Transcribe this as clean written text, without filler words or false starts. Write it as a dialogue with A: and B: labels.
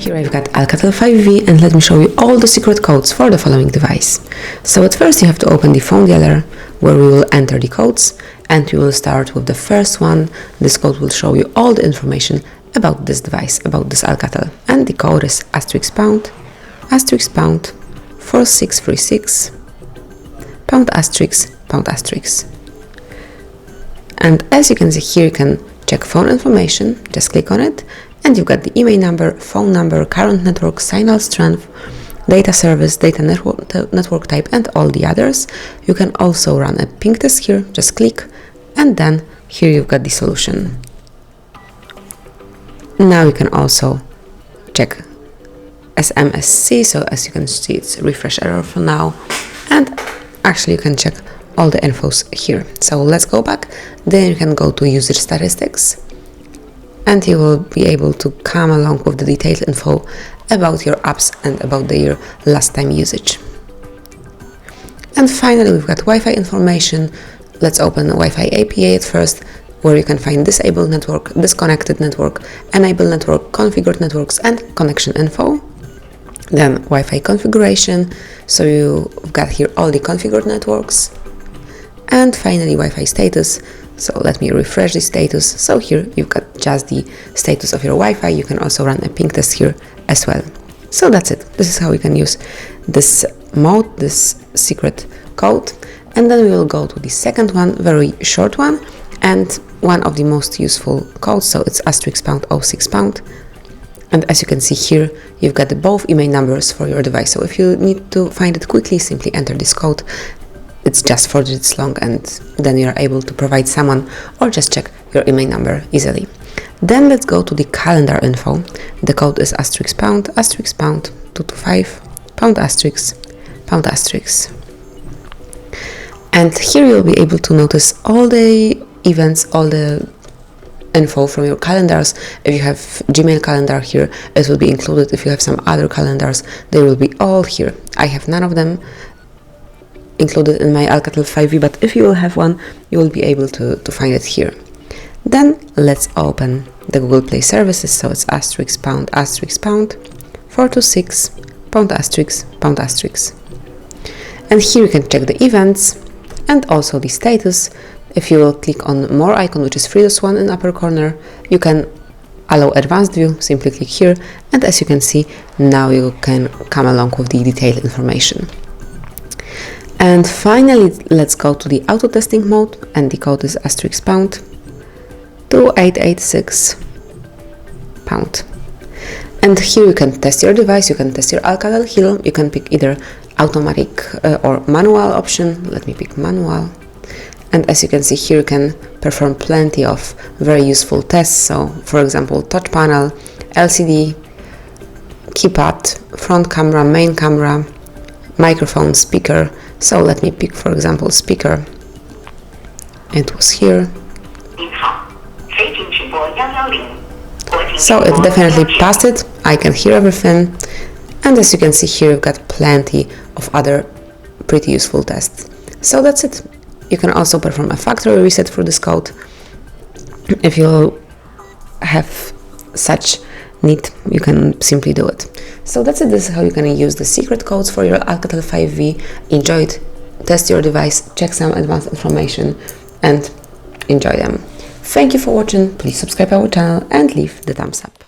A: Here I've got Alcatel 5V, and let me show you all the secret codes for the following device. So at first you have to open the phone dialer, where we will enter the codes, and we will start with the first one. This code will show you all the information about this device, about this Alcatel, and the code is *pound 4636 #*#. And as you can see here, you can check phone information, just click on it, and you've got the email number, phone number, current network, signal strength, data service, data network type, and all the others. You can also run a ping test here, just click, and then here you've got the solution. Now you can also check SMSC, so as you can see it's refresh error for now, and actually you can check all the infos here. So let's go back, then you can go to usage statistics, and you will be able to come along with the detailed info about your apps and about their last time usage. And finally we've got Wi-Fi information. Let's open the Wi-Fi API at first, where you can find disabled network, disconnected network, enabled network, configured networks, and connection info. Then Wi-Fi configuration, so you've got here all the configured networks. And finally Wi-Fi status, so let me refresh the status. So here you've got just the status of your Wi-Fi. You can also run a ping test here as well. So that's it. This is how we can use this mode, this secret code. And then we will go to the second one, very short one, and one of the most useful codes. So it's *pound 06 #. And as you can see here, you've got both email numbers for your device. So if you need to find it quickly, simply enter this code. It's just 4 digits long, and then you're able to provide someone or just check your email number easily. Then let's go to the calendar info. The code is *pound 225 #*#. And here you'll be able to notice all the events, all the info from your calendars. If you have Gmail calendar here, it will be included. If you have some other calendars, they will be all here. I have none of them included in my Alcatel 5V, but if you will have one, you will be able to find it here. Then let's open the Google Play services. So it's *pound 426 #*#. And here you can check the events and also the status. If you will click on more icon, which is 3+1 in upper corner, you can allow advanced view, simply click here, and as you can see, now you can come along with the detailed information. And finally, let's go to the auto testing mode, and the code is *pound 2886 #. And here you can test your device, you can test your Alcatel Hero, you can pick either automatic or manual option. Let me pick manual. And as you can see here, you can perform plenty of very useful tests. So for example, touch panel, LCD, keypad, front camera, main camera, microphone, speaker. So let me pick, for example, speaker. It was here. So it definitely passed it. I can hear everything. And as you can see here, you've got plenty of other pretty useful tests. So that's it. You can also perform a factory reset for this code. If you have such need, you can simply do it. So that's it. This is how you can use the secret codes for your Alcatel 5V. Enjoy it, test your device, check some advanced information, and enjoy them. Thank you for watching. Please subscribe our channel and leave the thumbs up.